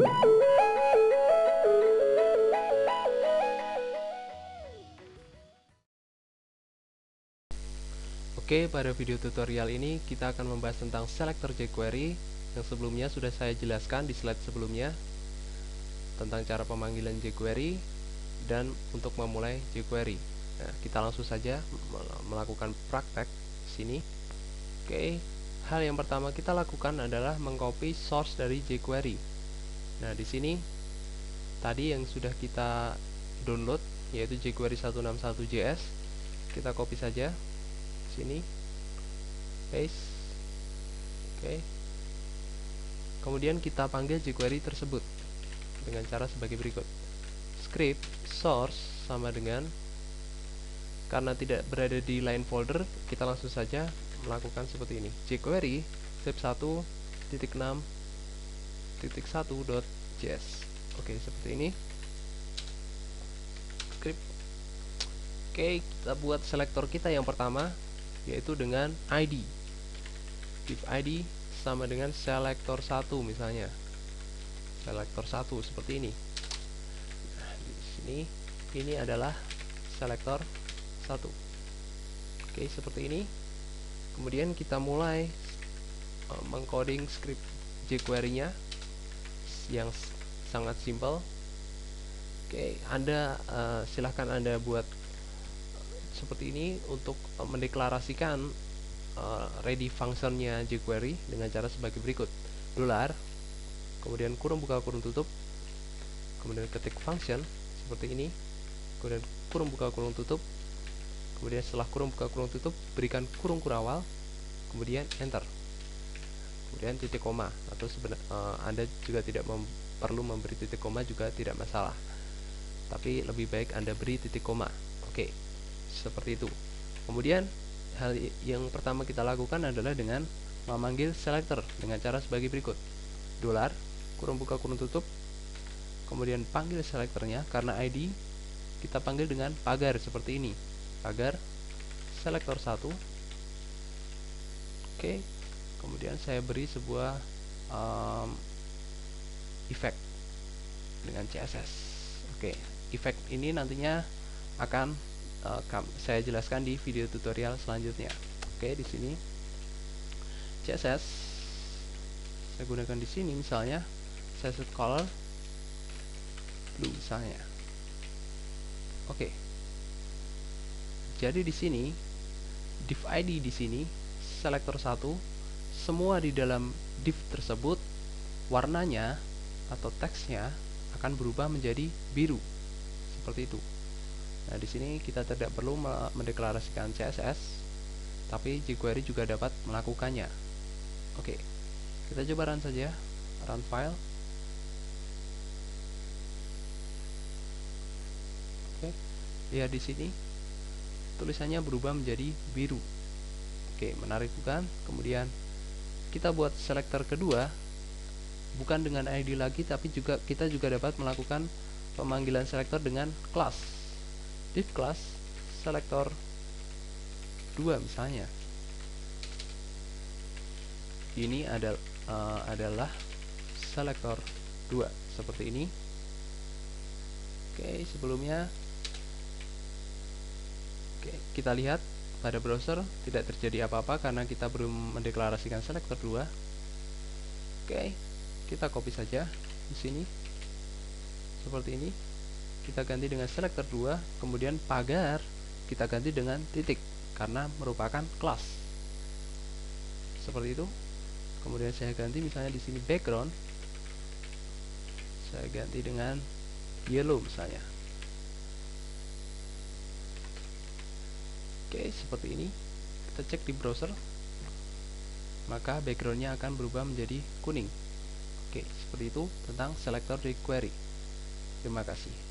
Oke, pada video tutorial ini kita akan membahas tentang selector jQuery yang sebelumnya sudah saya jelaskan di slide sebelumnya tentang cara pemanggilan jQuery dan untuk memulai jQuery. Nah, kita langsung saja melakukan praktek di sini. Oke, hal yang pertama kita lakukan adalah mengcopy source dari jQuery. Nah, di sini tadi yang sudah kita download yaitu jQuery 161.js, kita copy saja sini, paste. Oke. Kemudian kita panggil jQuery tersebut dengan cara sebagai berikut. Script source sama dengan, karena tidak berada di line folder, kita langsung saja melakukan seperti ini. jQuery step 1.6.1.js. Oke, seperti ini. Script. Oke, kita buat selektor kita yang pertama yaitu dengan ID. Div ID sama dengan selektor 1 misalnya. Selektor 1 seperti ini. Nah, di sini ini adalah selektor 1. Oke, seperti ini. Kemudian kita mulai mengcoding script jQuery-nya yang sangat simple. Oke, silahkan Anda buat seperti ini untuk mendeklarasikan ready functionnya jQuery dengan cara sebagai berikut. Dolar, kemudian kurung buka kurung tutup, kemudian ketik function seperti ini, kemudian kurung buka kurung tutup, kemudian setelah kurung buka kurung tutup berikan kurung kurawal, kemudian enter, kemudian titik koma, atau Anda juga tidak perlu memberi titik koma juga tidak masalah, tapi lebih baik Anda beri titik koma. Oke, seperti itu. Kemudian hal yang pertama kita lakukan adalah dengan memanggil selector dengan cara sebagai berikut. Dolar, kurung buka kurung tutup, kemudian panggil selektornya. Karena ID kita panggil dengan pagar seperti ini, pagar selektor 1. Oke, kemudian saya beri sebuah efek dengan CSS. Oke, efek ini nantinya akan saya jelaskan di video tutorial selanjutnya. Oke, di sini CSS saya gunakan di sini, misalnya saya set color blue misalnya. Oke, jadi di sini div ID di sini selektor 1, semua di dalam div tersebut warnanya atau teksnya akan berubah menjadi biru seperti itu. Nah, di sini kita tidak perlu mendeklarasikan CSS, tapi jQuery juga dapat melakukannya. Oke, kita coba run saja, run file. Oke, lihat di sini tulisannya berubah menjadi biru. Oke, menarik bukan? Kemudian kita buat selektor kedua, bukan dengan ID lagi, tapi kita juga dapat melakukan pemanggilan selektor dengan class. Div class selektor 2 misalnya. Ini adalah selektor 2 seperti ini. Oke, sebelumnya kita lihat pada browser tidak terjadi apa-apa karena kita belum mendeklarasikan selektor 2. Oke, kita copy saja di sini seperti ini. Kita ganti dengan selektor 2, kemudian pagar kita ganti dengan titik karena merupakan kelas. Seperti itu. Kemudian saya ganti misalnya di sini background, saya ganti dengan yellow misalnya. Oke, seperti ini. Kita cek di browser, maka backgroundnya akan berubah menjadi kuning. Oke, seperti itu tentang selektor jQuery. Terima kasih.